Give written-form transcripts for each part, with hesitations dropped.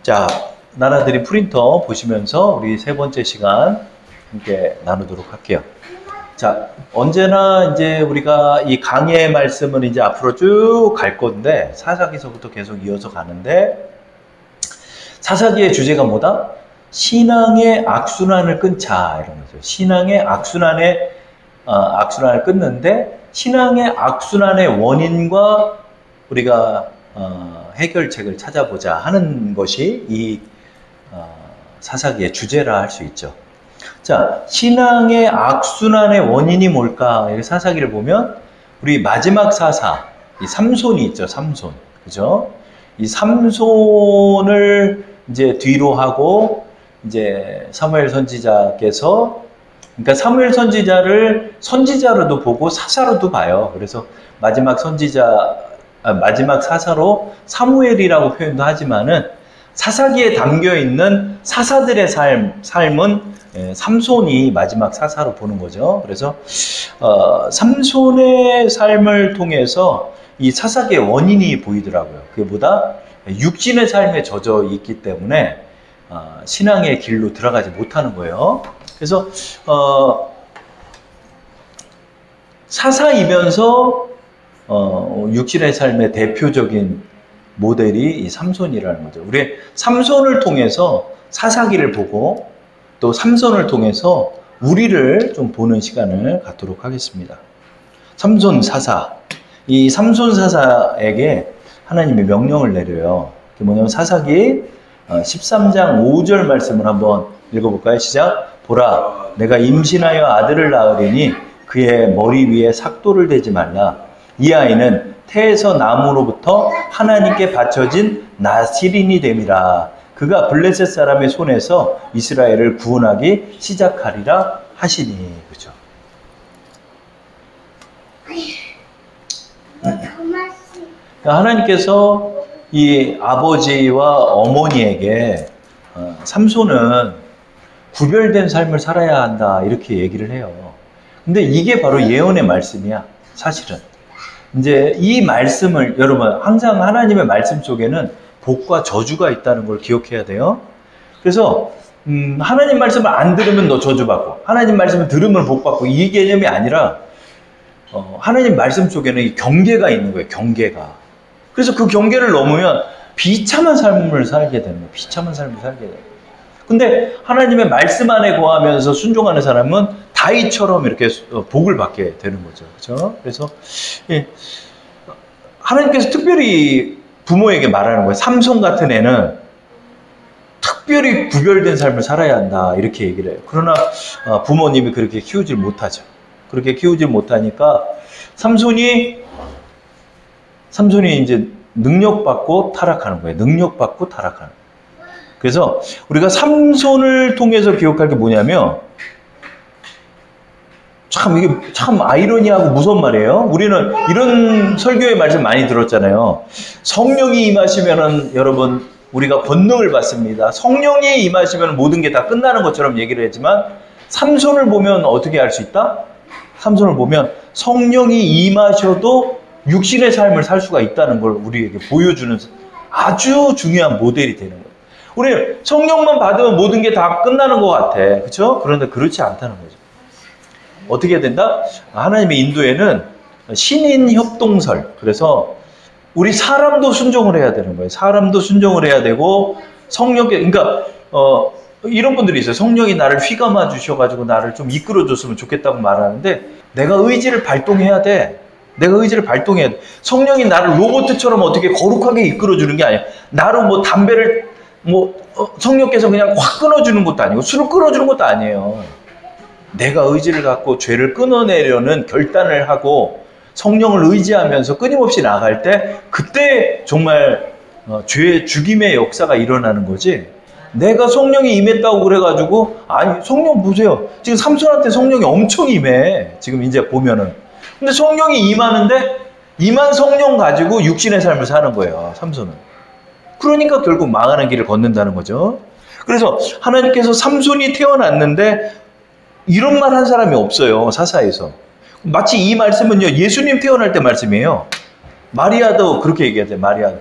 자, 나라들이 프린터 보시면서 우리 세 번째 시간 함께 나누도록 할게요. 자, 언제나 이제 우리가 이 강해의 말씀은 이제 앞으로 쭉 갈 건데, 사사기서부터 계속 이어서 가는데, 사사기의 주제가 뭐다? 신앙의 악순환을 끊자, 이런 거죠. 신앙의 악순환을 끊는데, 신앙의 악순환의 원인과 우리가 해결책을 찾아보자 하는 것이 이 사사기의 주제라 할 수 있죠. 자, 신앙의 악순환의 원인이 뭘까? 사사기를 보면 우리 마지막 사사, 이 삼손이 있죠. 삼손, 그죠? 이 삼손을 이제 뒤로 하고 이제 사무엘 선지자께서, 그러니까 사무엘 선지자를 선지자로도 보고 사사로도 봐요. 그래서 마지막 사사로 사무엘이라고 표현도 하지만은 사사기에 담겨 있는 사사들의 삶은 삼손이 마지막 사사로 보는 거죠. 그래서 삼손의 삶을 통해서 이 사사기의 원인이 보이더라고요. 그보다 육신의 삶에 젖어 있기 때문에 신앙의 길로 들어가지 못하는 거예요. 그래서 사사이면서 육신의 삶의 대표적인 모델이 이 삼손이라는 거죠. 우리 삼손을 통해서 사사기를 보고 또 삼손을 통해서 우리를 좀 보는 시간을 갖도록 하겠습니다. 삼손 사사. 이 삼손 사사에게 하나님이 명령을 내려요. 그게 뭐냐면 사사기 13장 5절 말씀을 한번 읽어볼까요? 시작. 보라, 내가 임신하여 아들을 낳으리니 그의 머리 위에 삭도를 대지 말라. 이 아이는 태에서 나무로부터 하나님께 바쳐진 나실인이 됨이라. 그가 블레셋 사람의 손에서 이스라엘을 구원하기 시작하리라 하시니. 그죠? 하나님께서 이 아버지와 어머니에게 삼손은 구별된 삶을 살아야 한다 이렇게 얘기를 해요. 근데 이게 바로 예언의 말씀이야. 사실은 이제 이 말씀을, 여러분 항상 하나님의 말씀 속에는 복과 저주가 있다는 걸 기억해야 돼요. 그래서 하나님 말씀을 안 들으면 너 저주받고, 하나님 말씀을 들으면 복받고, 이 개념이 아니라 하나님 말씀 속에는 이 경계가 있는 거예요. 경계가. 그래서 그 경계를 넘으면 비참한 삶을 살게 되는 거예요. 비참한 삶을 살게 돼요. 근데 하나님의 말씀 안에 거하면서 순종하는 사람은 다윗처럼 이렇게 복을 받게 되는 거죠. 그렇죠? 그래서 하나님께서 특별히 부모에게 말하는 거예요. 삼손 같은 애는 특별히 구별된 삶을 살아야 한다 이렇게 얘기를 해요. 그러나 부모님이 그렇게 키우질 못하죠. 그렇게 키우질 못하니까 삼손이 이제 능력받고 타락하는 거예요. 능력받고 타락하는 거예요. 그래서 우리가 삼손을 통해서 기억할 게 뭐냐면, 이게 참 아이러니하고 무서운 말이에요. 우리는 이런 설교의 말씀 많이 들었잖아요. 성령이 임하시면은 여러분 우리가 권능을 받습니다. 성령이 임하시면 모든 게 다 끝나는 것처럼 얘기를 했지만, 삼손을 보면 어떻게 알 수 있다? 삼손을 보면 성령이 임하셔도 육신의 삶을 살 수가 있다는 걸 우리에게 보여주는 아주 중요한 모델이 되는 거예요. 우리 성령만 받으면 모든 게 다 끝나는 것 같아. 그렇죠? 그런데 그렇지 않다는 거죠. 어떻게 해야 된다? 하나님의 인도에는 신인 협동설. 그래서 우리 사람도 순종을 해야 되는 거예요. 사람도 순종을 해야 되고, 성령께, 그러니까 이런 분들이 있어요. 성령이 나를 휘감아 주셔가지고 나를 좀 이끌어 줬으면 좋겠다고 말하는데, 내가 의지를 발동해야 돼. 내가 의지를 발동해야 돼. 성령이 나를 로봇처럼 어떻게 거룩하게 이끌어 주는 게 아니야. 나로 뭐 담배를 성령께서 그냥 확 끊어주는 것도 아니고 술을 끊어주는 것도 아니에요. 내가 의지를 갖고 죄를 끊어내려는 결단을 하고 성령을 의지하면서 끊임없이 나갈 때, 그때 정말 죄의 죽임의 역사가 일어나는 거지. 내가 성령이 임했다고 그래가지고, 아니 성령 보세요. 지금 삼손한테 성령이 엄청 임해. 지금 이제 보면은. 근데 성령이 임하는데 임한 성령 가지고 육신의 삶을 사는 거예요. 삼손은. 그러니까 결국 망하는 길을 걷는다는 거죠. 그래서 하나님께서 삼손이 태어났는데 이런 말 한 사람이 없어요. 사사에서. 마치 이 말씀은요, 예수님 태어날 때 말씀이에요. 마리아도 그렇게 얘기하죠. 마리아.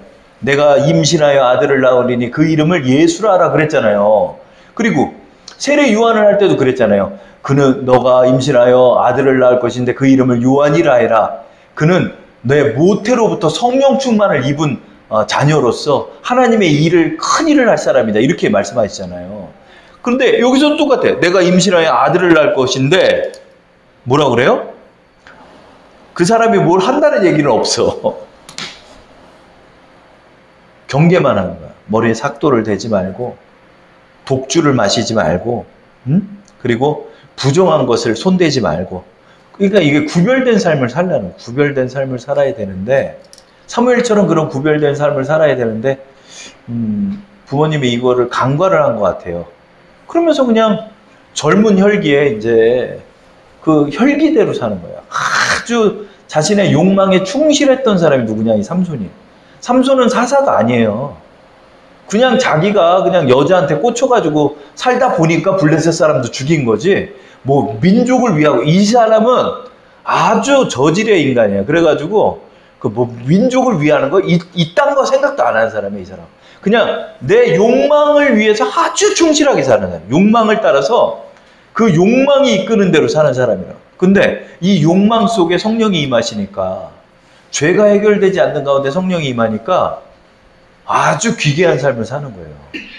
내가 임신하여 아들을 낳으리니 그 이름을 예수라 하라 그랬잖아요. 그리고 세례 요한을 할 때도 그랬잖아요. 그는 너가 임신하여 아들을 낳을 것인데 그 이름을 요한이라 해라. 그는 내 모태로부터 성령 충만을 입은 자녀로서 하나님의 일을 큰 일을 할 사람이다. 이렇게 말씀하시잖아요. 그런데 여기서도 똑같아. 내가 임신하여 아들을 낳을 것인데 뭐라 그래요? 그 사람이 뭘 한다는 얘기는 없어. 경계만 하는 거야. 머리에 삭도를 대지 말고 독주를 마시지 말고 그리고 부정한 것을 손대지 말고. 그러니까 이게 구별된 삶을 살라는 거야. 구별된 삶을 살아야 되는데 사무엘처럼 그런 구별된 삶을 살아야 되는데 부모님이 이거를 간과를 한 것 같아요. 그러면서 그냥 젊은 혈기에 이제 그 혈기대로 사는 거예요. 아주 자신의 욕망에 충실했던 사람이 누구냐? 이 삼손이에요. 삼손은 사사가 아니에요. 그냥 자기가 그냥 여자한테 꽂혀가지고 살다 보니까 블레셋 사람도 죽인 거지. 뭐 민족을 위하고. 이 사람은 아주 저질의 인간이에요. 그래가지고 그 뭐 민족을 위하는 거 이딴 거 생각도 안 하는 사람이에요. 이 사람. 그냥 내 욕망을 위해서 아주 충실하게 사는 사람. 욕망을 따라서 그 욕망이 이끄는 대로 사는 사람이라. 근데 이 욕망 속에 성령이 임하시니까, 죄가 해결되지 않는 가운데 성령이 임하니까 아주 귀귀한 삶을 사는 거예요.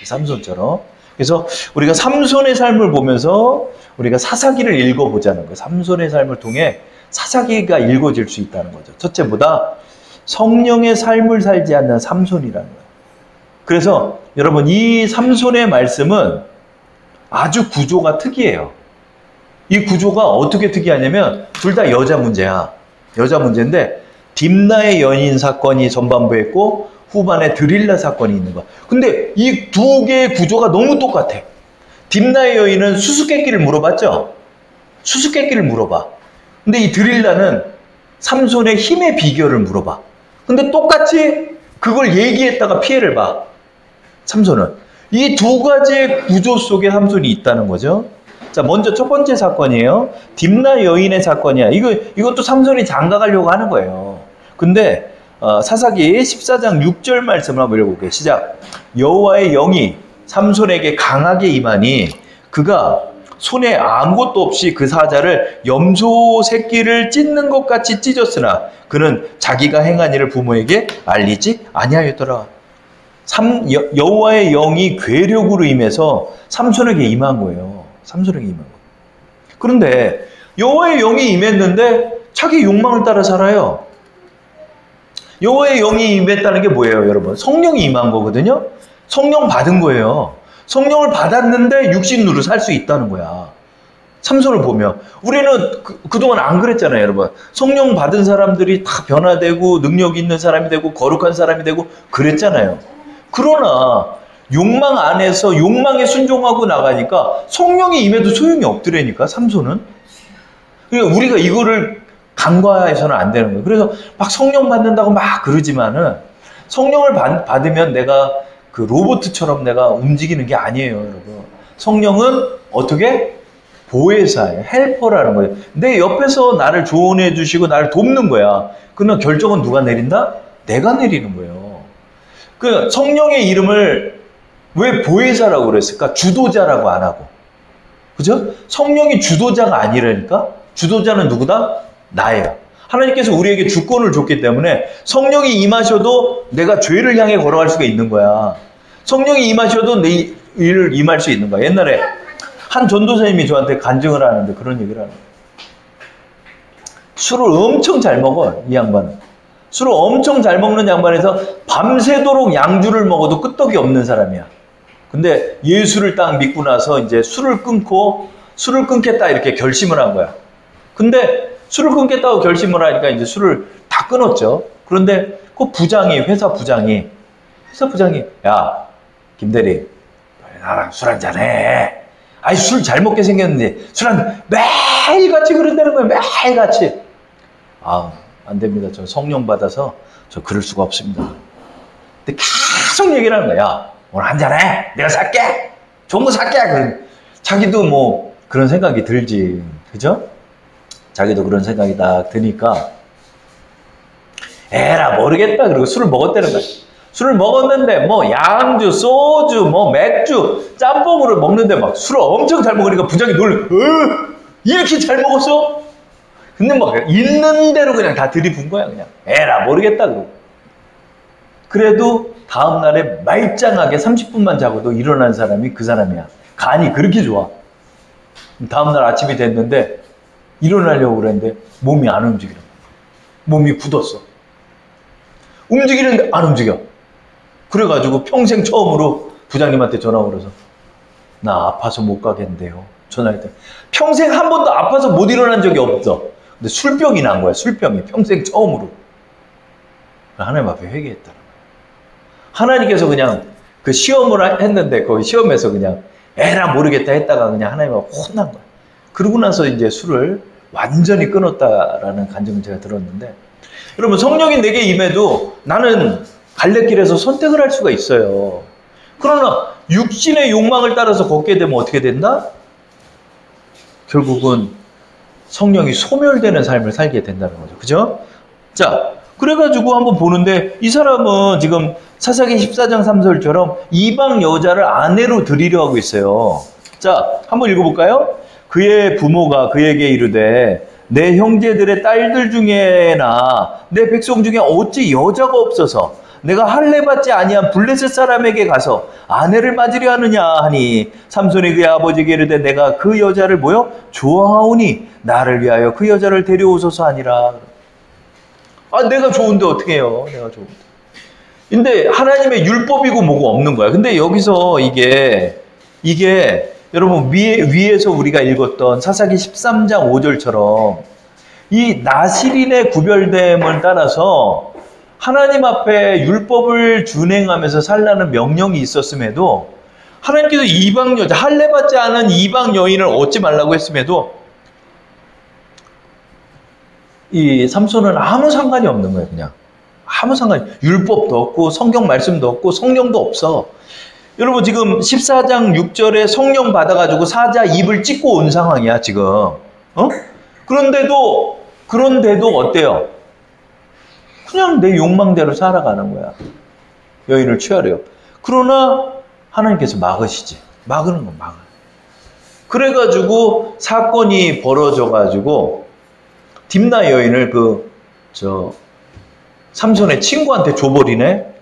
삼손처럼. 그래서 우리가 삼손의 삶을 보면서 우리가 사사기를 읽어보자는 거예요. 삼손의 삶을 통해 사사기가 읽어질 수 있다는 거죠. 첫째보다 성령의 삶을 살지 않는 삼손이라는 거예요. 그래서 여러분, 이 삼손의 말씀은 아주 구조가 특이해요. 이 구조가 어떻게 특이하냐면 둘 다 여자 문제야. 여자 문제인데 딥나의 연인 사건이 전반부에 있고 후반에 드릴라 사건이 있는 거야. 근데 이 두 개의 구조가 너무 똑같아. 딥나의 여인은 수수께끼를 물어봤죠? 수수께끼를 물어봐. 근데 이 드릴라는 삼손의 힘의 비결을 물어봐. 근데 똑같이 그걸 얘기했다가 피해를 봐. 삼손은. 이 두 가지의 구조 속에 삼손이 있다는 거죠. 자, 먼저 첫 번째 사건이에요. 딥나 여인의 사건이야. 이것도 삼손이 장가가려고 하는 거예요. 근데 사사기 14장 6절 말씀을 한번 읽어볼게요. 시작. 여호와의 영이 삼손에게 강하게 임하니 그가 손에 아무것도 없이 그 사자를 염소 새끼를 찢는 것 같이 찢었으나 그는 자기가 행한 일을 부모에게 알리지 아니하였더라. 여호와의 영이 괴력으로 임해서 삼손에게 임한 거예요. 삼손에게 임한 거예요. 그런데 여호와의 영이 임했는데 자기 욕망을 따라 살아요. 여호와의 영이 임했다는 게 뭐예요, 여러분? 성령이 임한 거거든요. 성령 받은 거예요. 성령을 받았는데 육신으로 살 수 있다는 거야. 삼손을 보면. 우리는 그동안 안 그랬잖아요, 여러분. 성령 받은 사람들이 다 변화되고 능력 있는 사람이 되고 거룩한 사람이 되고 그랬잖아요. 그러나 욕망 안에서 욕망에 순종하고 나가니까 성령이 임해도 소용이 없더라니까, 삼손은. 그러니까 우리가 이거를 간과해서는 안 되는 거예요. 그래서 막 성령 받는다고 막 그러지만은 성령을 받으면 내가 그 로봇처럼 내가 움직이는 게 아니에요, 여러분. 성령은 어떻게? 보혜사예요. 헬퍼라는 거예요. 내 옆에서 나를 조언해 주시고 나를 돕는 거야. 그러면 결정은 누가 내린다? 내가 내리는 거예요. 그 성령의 이름을 왜 보혜사라고 그랬을까? 주도자라고 안 하고. 그죠? 성령이 주도자가 아니라니까? 주도자는 누구다? 나예요. 하나님께서 우리에게 주권을 줬기 때문에 성령이 임하셔도 내가 죄를 향해 걸어갈 수가 있는 거야. 성령이 임하셔도 내 일을 임할 수 있는 거야. 옛날에 한 전도사님이 저한테 간증을 하는데 그런 얘기를 하는 거예요. 술을 엄청 잘 먹어, 이 양반은. 술을 엄청 잘 먹는 양반에서 밤새도록 양주를 먹어도 끄떡이 없는 사람이야. 근데 예수를 딱 믿고 나서 이제 술을 끊겠다 이렇게 결심을 한 거야. 근데 술을 끊겠다고 결심을 하니까 이제 술을 다 끊었죠. 그런데 그 회사 부장이, 야, 김대리, 나랑 술 한잔 해. 아이, 술 잘 먹게 생겼는데, 매일같이 그런다는 거예요, 매일같이. 아, 안 됩니다. 저 성령 받아서 저 그럴 수가 없습니다. 근데 계속 얘기를 하는 거야. 야, 오늘 한잔 해. 내가 살게. 좋은 거 살게. 자기도 뭐 그런 생각이 들지. 그죠? 자기도 그런 생각이 딱 드니까 에라 모르겠다 그러고 술을 먹었다는 거야. 술을 먹었는데 뭐 양주, 소주, 뭐 맥주, 짬뽕으로 먹는데 막 술을 엄청 잘 먹으니까 부장이 놀래. 이렇게 잘 먹었어? 근데 막 있는 대로 그냥 다 들이분 거야. 그냥 에라 모르겠다 그러고. 그래도 다음날에 말짱하게 30분만 자고도 일어난 사람이 그 사람이야. 간이 그렇게 좋아. 다음날 아침이 됐는데 일어나려고 그랬는데 몸이 안 움직여. 몸이 굳었어. 움직이는데 안 움직여. 그래가지고 평생 처음으로 부장님한테 전화 걸어서 나 아파서 못 가겠는데요. 전화했더니 평생 한 번도 아파서 못 일어난 적이 없어. 근데 술병이 난 거야. 술병이 평생 처음으로. 하나님 앞에 회개했더라. 하나님께서 그냥 그 시험을 했는데 거기 시험에서 그냥 에라 모르겠다 했다가 그냥 하나님하고 혼난 거야. 그러고 나서 이제 술을 완전히 끊었다라는 간증을 제가 들었는데, 여러분 성령이 내게 임해도 나는 갈래길에서 선택을 할 수가 있어요. 그러나 육신의 욕망을 따라서 걷게 되면 어떻게 된다? 결국은 성령이 소멸되는 삶을 살게 된다는 거죠. 그죠? 자, 그래가지고 한번 보는데 이 사람은 지금 사사기 14장 3절처럼 이방 여자를 아내로 들이려 하고 있어요. 자, 한번 읽어볼까요? 그의 부모가 그에게 이르되 내 형제들의 딸들 중에나 내 백성 중에 어찌 여자가 없어서 내가 할례받지 아니한 블레셋 사람에게 가서 아내를 맞으려 하느냐 하니 삼손이 그의 아버지에게 이르되 내가 그 여자를 뭐요? 좋아하오니 나를 위하여 그 여자를 데려오소서 하니라. 아, 내가 좋은데 어떻게 해요? 내가 좋은데. 근데 하나님의 율법이고 뭐고 없는 거야. 근데 여기서 이게 여러분 위에서 우리가 읽었던 사사기 13장 5절처럼 이 나실인의 구별됨을 따라서 하나님 앞에 율법을 준행하면서 살라는 명령이 있었음에도 하나님께서 이방 여자, 할례받지 않은 이방 여인을 얻지 말라고 했음에도 이 삼손은 아무 상관이 없는 거예요. 그냥 아무 상관이, 율법도 없고 성경 말씀도 없고 성령도 없어. 여러분 지금 14장 6절에 성령 받아가지고 사자 입을 찢고 온 상황이야 지금. 그런데도 어때요? 그냥 내 욕망대로 살아가는 거야. 여인을 취하래요. 그러나 하나님께서 막으시지. 막는 건 막아요. 그래가지고 사건이 벌어져가지고 딥나 여인을 삼손의 친구한테 줘버리네.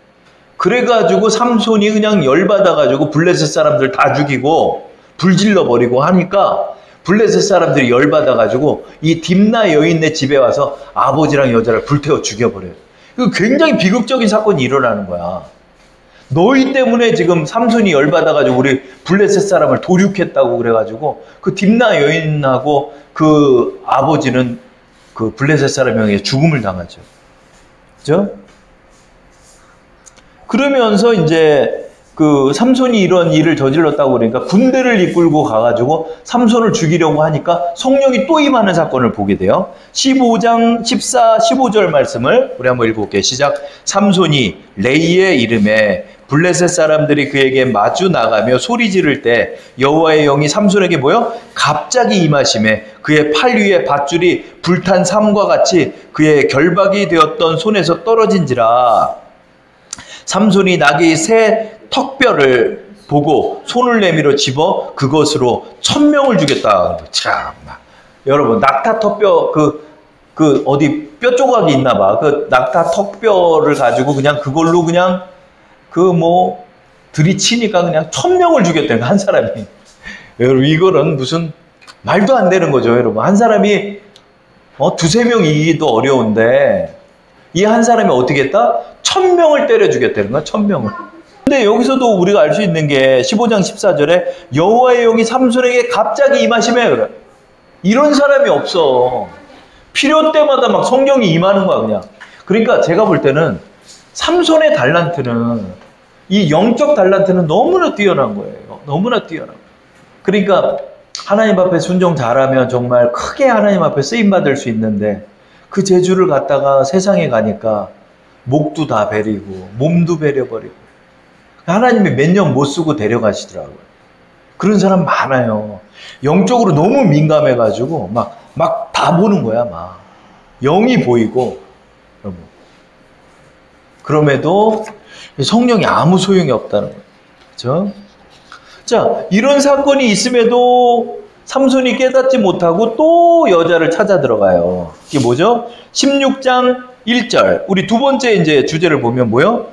그래가지고 삼손이 그냥 열받아가지고 블레셋 사람들 다 죽이고 불질러버리고 하니까 블레셋 사람들이 열받아가지고 이 딥나 여인네 집에 와서 아버지랑 여자를 불태워 죽여버려요. 이거 굉장히 비극적인 사건이 일어나는 거야. 너희 때문에 지금 삼손이 열받아가지고 우리 블레셋 사람을 도륙했다고 그래가지고 그 딥나 여인하고 그 아버지는 그 블레셋 사람에게 죽음을 당하죠. 그죠? 그러면서 이제 그 삼손이 이런 일을 저질렀다고 그러니까 군대를 이끌고 가가지고 삼손을 죽이려고 하니까 성령이 또 임하는 사건을 보게 돼요. 15장 14, 15절 말씀을 우리 한번 읽어볼게요. 시작. 삼손이 레이의 이름에 블레셋 사람들이 그에게 마주 나가며 소리 지를 때 여호와의 영이 삼손에게 뭐요? 갑자기 임하심에 그의 팔 위에 밧줄이 불탄 삼과 같이 그의 결박이 되었던 손에서 떨어진지라. 삼손이 나귀 새 턱뼈를 보고 손을 내밀어 집어 그것으로 1000명을 죽였다. 참나. 여러분 낙타 턱뼈 그 어디 뼈 조각이 있나 봐. 그 낙타 턱뼈를 가지고 그냥 그걸로 그냥 들이치니까 그냥 1000명을 죽였다는 한 사람이. 여러분 이거는 무슨 말도 안 되는 거죠. 여러분 한 사람이 두세 명 이기기도 어려운데 이 한 사람이 어떻게 했다? 1000명을 때려 죽였다는 거야. 1000명을. 근데 여기서도 우리가 알 수 있는 게 15장 14절에 여호와의 영이 삼손에게 갑자기 임하시매 그래. 이런 사람이 없어. 필요 때마다 막 성령이 임하는 거야 그냥. 그러니까 제가 볼 때는 삼손의 달란트는, 이 영적 달란트는 너무나 뛰어난 거예요. 너무나 뛰어난 거예요. 그러니까 하나님 앞에 순종 잘하면 정말 크게 하나님 앞에 쓰임받을 수 있는데 그 재주를 갖다가 세상에 가니까 목도 다 베리고 몸도 베려버리고 하나님이 몇 년 못 쓰고 데려가시더라고요. 그런 사람 많아요. 영적으로 너무 민감해가지고 막 다 보는 거야. 막 영이 보이고. 여러분 그럼에도 성령이 아무 소용이 없다는 거예요. 그렇죠? 자, 이런 사건이 있음에도 삼손이 깨닫지 못하고 또 여자를 찾아 들어가요. 이게 뭐죠? 16장 1절. 우리 두 번째 이제 주제를 보면 뭐요?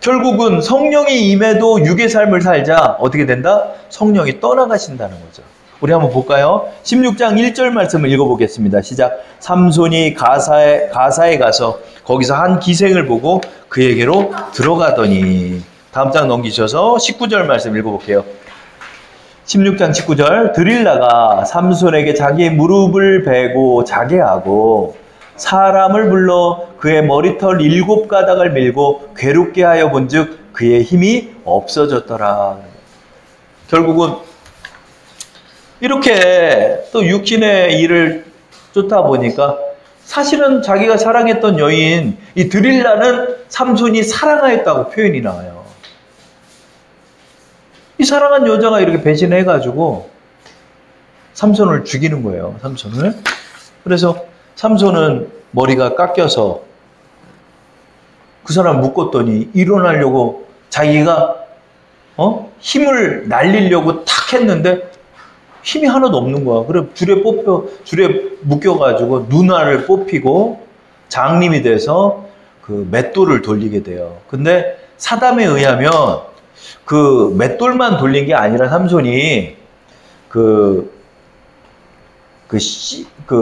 결국은 성령이 임해도 육의 삶을 살자 어떻게 된다? 성령이 떠나가신다는 거죠. 우리 한번 볼까요? 16장 1절 말씀을 읽어보겠습니다. 시작. 삼손이 가사에 가서 거기서 한 기생을 보고 그에게로 들어가더니, 다음 장 넘기셔서 19절 말씀 읽어볼게요. 16장 19절. 드릴라가 삼손에게 자기의 무릎을 베고 자게 하고 사람을 불러 그의 머리털 7가닥을 밀고 괴롭게 하여 본즉 그의 힘이 없어졌더라. 결국은 이렇게 또 육신의 일을 쫓다 보니까 사실은 자기가 사랑했던 여인 이 드릴라는 삼손이 사랑하였다고 표현이 나와요. 이 사랑한 여자가 이렇게 배신해가지고 삼손을 죽이는 거예요. 삼손을. 그래서 삼손은 머리가 깎여서 그 사람 묶었더니 일어나려고 자기가 힘을 날리려고 탁 했는데 힘이 하나도 없는 거야. 그래 줄에 묶여가지고 눈알을 뽑히고 장님이 돼서 그 맷돌을 돌리게 돼요. 근데 사담에 의하면 그 맷돌만 돌린 게 아니라 삼손이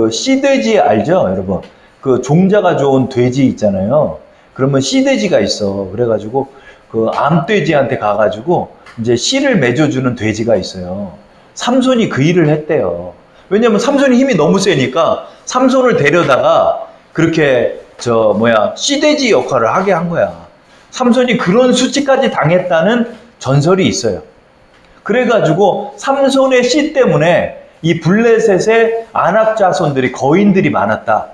씨돼지 알죠, 여러분? 그 종자가 좋은 돼지 있잖아요. 그러면 씨돼지가 있어. 그래가지고 그 암돼지한테 가가지고 이제 씨를 맺어주는 돼지가 있어요. 삼손이 그 일을 했대요. 왜냐면 삼손이 힘이 너무 세니까 삼손을 데려다가 그렇게 씨돼지 역할을 하게 한 거야. 삼손이 그런 수치까지 당했다는 전설이 있어요. 그래가지고 삼손의 씨 때문에 이 블레셋의 아낙 자손들이 거인들이 많았다.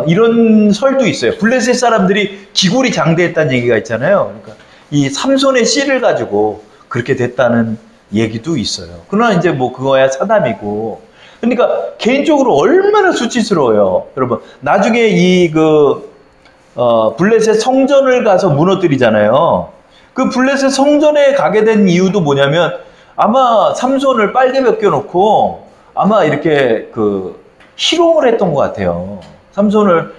이런 설도 있어요. 블레셋 사람들이 기골이 장대했다는 얘기가 있잖아요. 그러니까 이 삼손의 씨를 가지고 그렇게 됐다는 얘기도 있어요. 그러나 이제 뭐 그거야 사담이고. 그러니까 개인적으로 얼마나 수치스러워요. 여러분, 나중에 블레셋 성전을 가서 무너뜨리잖아요. 그 블레셋 성전에 가게 된 이유도 뭐냐면 아마 삼손을 빨개 벗겨놓고 아마 이렇게 희롱을 했던 것 같아요. 삼손을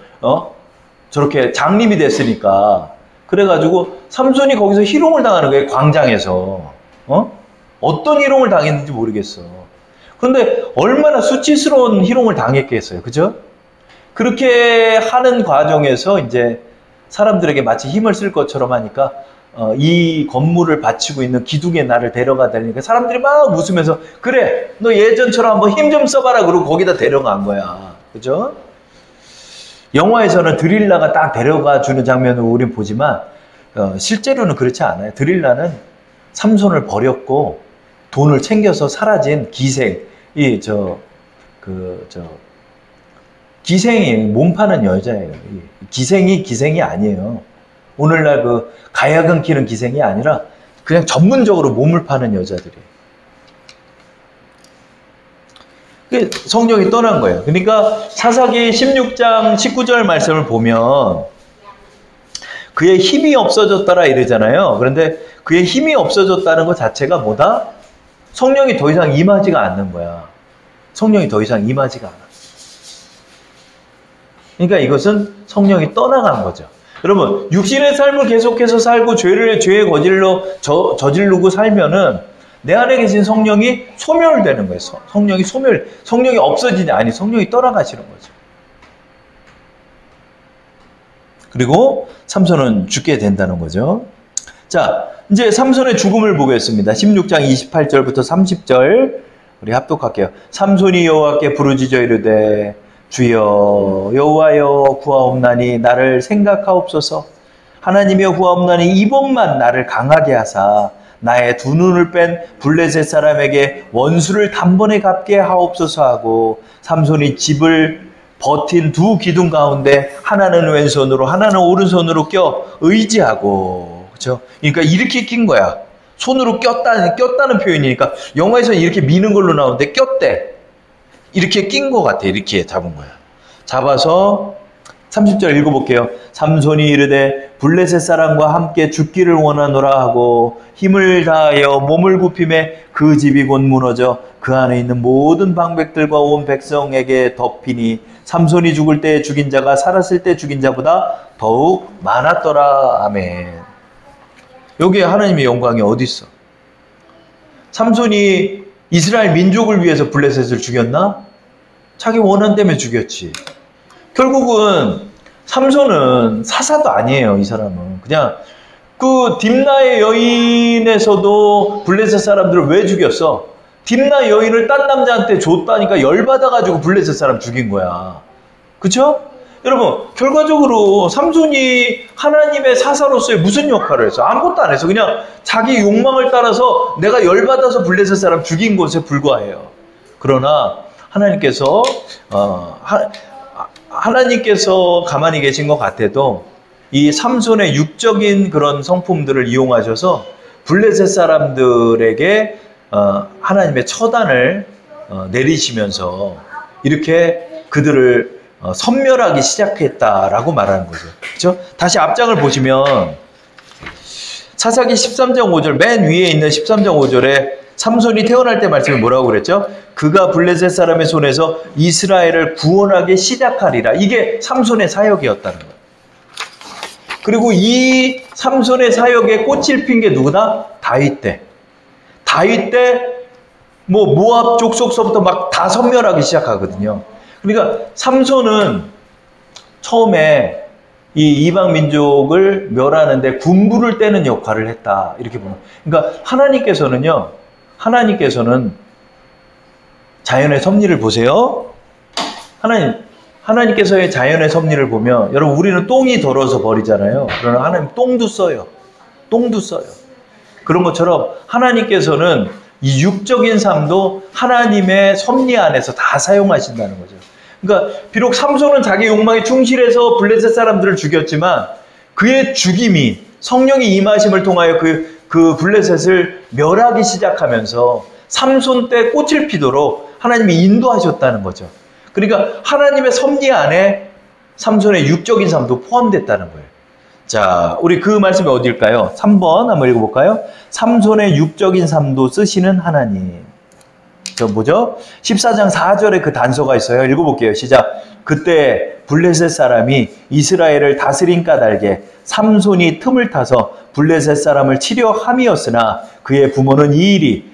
저렇게 장님이 됐으니까. 그래가지고 삼손이 거기서 희롱을 당하는 거예요. 광장에서. 어떤 희롱을 당했는지 모르겠어. 그런데 얼마나 수치스러운 희롱을 당했겠어요. 그죠? 그렇게 하는 과정에서 이제 사람들에게 마치 힘을 쓸 것처럼 하니까 이 건물을 바치고 있는 기둥에 나를 데려가다니까 사람들이 막 웃으면서 그래, 너 예전처럼 한번 힘 좀 써봐라 그러고 거기다 데려간 거야. 그죠? 영화에서는 드릴라가 딱 데려가 주는 장면을 우린 보지만 실제로는 그렇지 않아요. 드릴라는 삼손을 버렸고 돈을 챙겨서 사라진 기생이 몸 파는 여자예요. 기생이 아니에요. 오늘날 가야금 키는 기생이 아니라 그냥 전문적으로 몸을 파는 여자들이에요. 성령이 떠난 거예요. 그러니까 사사기 16장 19절 말씀을 보면 그의 힘이 없어졌더라 이러잖아요. 그런데 그의 힘이 없어졌다는 것 자체가 뭐다? 성령이 더 이상 임하지가 않는 거야. 성령이 더 이상 임하지가 않아. 그러니까 이것은 성령이 떠나간 거죠. 여러분, 육신의 삶을 계속해서 살고 죄에 저지르고 살면은 내 안에 계신 성령이 소멸되는 거예요. 성령이 없어지냐? 아니, 성령이 떠나가시는 거죠. 그리고 삼손은 죽게 된다는 거죠. 자, 이제 삼손의 죽음을 보겠습니다. 16장 28절부터 30절 우리 합독할게요. 삼손이 여호와께 부르짖어 이르되 주여 여호와여 구하옵나니 나를 생각하옵소서. 하나님이여 구하옵나니 이번만 나를 강하게 하사 나의 두 눈을 뺀 블레셋 사람에게 원수를 단번에 갚게 하옵소서 하고 삼손이 집을 버틴 두 기둥 가운데 하나는 왼손으로 하나는 오른손으로 껴 의지하고, 그렇죠? 그러니까 이렇게 낀 거야. 손으로 꼈다는 표현이니까 영화에서는 이렇게 미는 걸로 나오는데 꼈대. 이렇게 낀 것 같아. 이렇게 잡은 거야. 잡아서 30절 읽어볼게요. 삼손이 이르되 블레셋 사람과 함께 죽기를 원하노라 하고 힘을 다하여 몸을 굽히매 그 집이 곧 무너져 그 안에 있는 모든 방백들과 온 백성에게 덮이니 삼손이 죽을 때 죽인 자가 살았을 때 죽인 자보다 더욱 많았더라. 아멘. 여기에 하나님의 영광이 어디 있어? 삼손이 이스라엘 민족을 위해서 블레셋을 죽였나? 자기 원한 때문에 죽였지. 결국은 삼손은 사사도 아니에요. 이 사람은 그냥 그 딥나의 여인에서도 블레셋 사람들을 왜 죽였어? 딥나 여인을 딴 남자한테 줬다니까 열받아가지고 블레셋 사람 죽인 거야. 그쵸? 여러분, 결과적으로 삼손이 하나님의 사사로서의 무슨 역할을 했어? 아무것도 안 했어. 그냥 자기 욕망을 따라서 내가 열받아서 블레셋 사람 죽인 것에 불과해요. 그러나 하나님께서 하나님께서 가만히 계신 것 같아도 이 삼손의 육적인 그런 성품들을 이용하셔서 블레셋 사람들에게 하나님의 처단을 내리시면서 이렇게 그들을 섬멸하기 시작했다라고 말하는 거죠. 그렇죠? 다시 앞장을 보시면 사사기 13장 5절 맨 위에 있는 13장 5절에 삼손이 태어날 때 말씀이 뭐라고 그랬죠? 그가 블레셋 사람의 손에서 이스라엘을 구원하기 시작하리라. 이게 삼손의 사역이었다는 거예요. 그리고 이 삼손의 사역에 꽃을 핀 게 누구다? 다윗 때. 다윗 때 모압 족속서부터 막 다 섬멸하기 시작하거든요. 그러니까 삼손은 처음에 이 이방 민족을 멸하는데 군부를 떼는 역할을 했다. 이렇게 보면. 그러니까 하나님께서는 자연의 섭리를 보세요. 하나님께서의 자연의 섭리를 보면 여러분 우리는 똥이 더러워서 버리잖아요. 그러나 하나님 똥도 써요. 똥도 써요. 그런 것처럼 하나님께서는 이 육적인 삶도 하나님의 섭리 안에서 다 사용하신다는 거죠. 그러니까 비록 삼손은 자기 욕망에 충실해서 블레셋 사람들을 죽였지만 그의 죽임이 성령의 임하심을 통하여 그 블레셋을 멸하기 시작하면서 삼손 때 꽃을 피도록 하나님이 인도하셨다는 거죠. 그러니까 하나님의 섭리 안에 삼손의 육적인 삶도 포함됐다는 거예요. 자, 우리 그 말씀이 어디일까요? 3번 한번 읽어볼까요? 삼손의 육적인 삶도 쓰시는 하나님. 저 뭐죠? 14장 4절에 그 단서가 있어요. 읽어볼게요. 시작. 그때 블레셋 사람이 이스라엘을 다스린 까닭에 삼손이 틈을 타서 블레셋 사람을 치려 함이었으나 그의 부모는 이 일이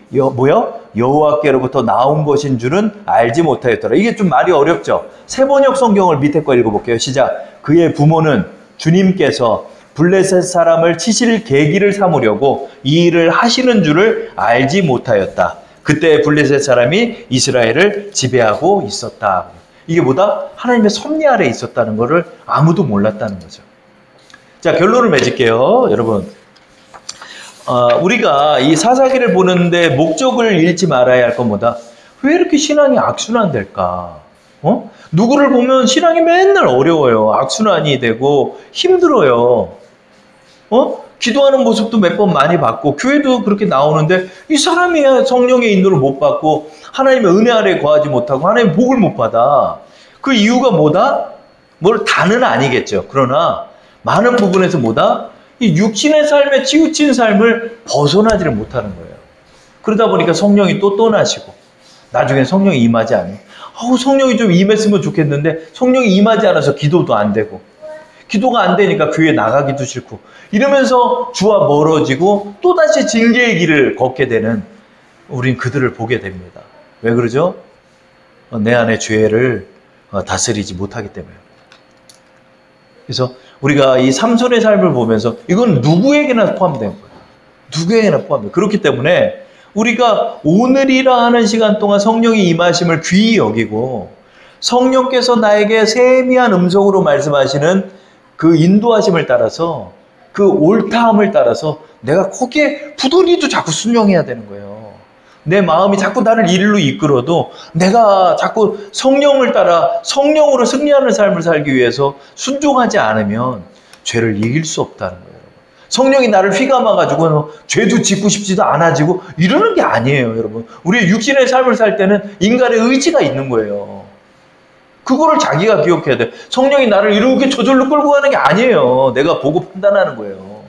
여호와께로부터 나온 것인 줄은 알지 못하였더라. 이게 좀 말이 어렵죠? 세번역 성경을 밑에 거 읽어볼게요. 시작. 그의 부모는 주님께서 블레셋 사람을 치실 계기를 삼으려고 이 일을 하시는 줄을 알지 못하였다. 그때 블레셋 사람이 이스라엘을 지배하고 있었다. 이게 뭐다? 하나님의 섭리 아래 있었다는 것을 아무도 몰랐다는 거죠. 자, 결론을 맺을게요. 여러분, 우리가 이 사사기를 보는데 목적을 잃지 말아야 할 것보다 왜 이렇게 신앙이 악순환될까? 누구를 보면 신앙이 맨날 어려워요. 악순환이 되고 힘들어요. 기도하는 모습도 몇 번 많이 봤고 교회도 그렇게 나오는데 이 사람이 성령의 인도를 못 받고 하나님의 은혜 아래 거하지 못하고 하나님의 복을 못 받아. 그 이유가 뭐다? 뭘 다는 아니겠죠. 그러나 많은 부분에서 뭐다? 이 육신의 삶에 치우친 삶을 벗어나지를 못하는 거예요. 그러다 보니까 성령이 또 떠나시고 나중에 성령이 임하지 않아요. 성령이 좀 임했으면 좋겠는데 성령이 임하지 않아서 기도도 안 되고 기도가 안 되니까 교회 나가기도 싫고 이러면서 주와 멀어지고 또다시 징계의 길을 걷게 되는 우린 그들을 보게 됩니다. 왜 그러죠? 내 안의 죄를 다스리지 못하기 때문에. 그래서 우리가 이 삼손의 삶을 보면서 이건 누구에게나 포함된 거예요. 누구에게나 포함돼요. 그렇기 때문에 우리가 오늘이라 하는 시간 동안 성령의 임하심을 귀히 여기고 성령께서 나에게 세미한 음성으로 말씀하시는 그 인도하심을 따라서 그 옳다함을 따라서 내가 거기에 부더리도 자꾸 순종해야 되는 거예요. 내 마음이 자꾸 나를 이리로 이끌어도 내가 자꾸 성령을 따라 성령으로 승리하는 삶을 살기 위해서 순종하지 않으면 죄를 이길 수 없다는 거예요. 성령이 나를 휘감아가지고 죄도 짓고 싶지도 않아지고 이러는 게 아니에요, 여러분. 우리의 육신의 삶을 살 때는 인간의 의지가 있는 거예요. 그거를 자기가 기억해야 돼. 성령이 나를 이렇게 저절로 끌고 가는 게 아니에요. 내가 보고 판단하는 거예요.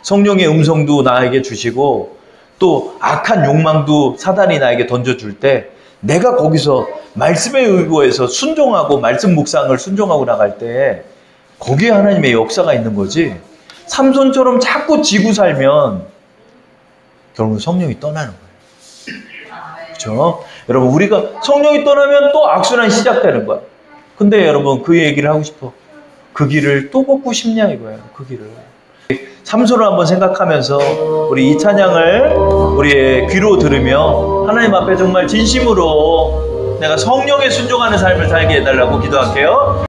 성령의 음성도 나에게 주시고 또 악한 욕망도 사단이 나에게 던져줄 때 내가 거기서 말씀에 의거해서 순종하고 말씀 묵상을 순종하고 나갈 때 거기에 하나님의 역사가 있는 거지. 삼손처럼 자꾸 지고 살면 결국 성령이 떠나는 거예요. 그렇죠? 여러분 우리가 성령이 떠나면 또 악순환이 시작되는 거야. 근데 여러분 그 얘기를 하고 싶어. 그 길을 또 걷고 싶냐 이거예요. 그 길을. 삼손을 한번 생각하면서 우리 이 찬양을 우리의 귀로 들으며 하나님 앞에 정말 진심으로 내가 성령에 순종하는 삶을 살게 해달라고 기도할게요.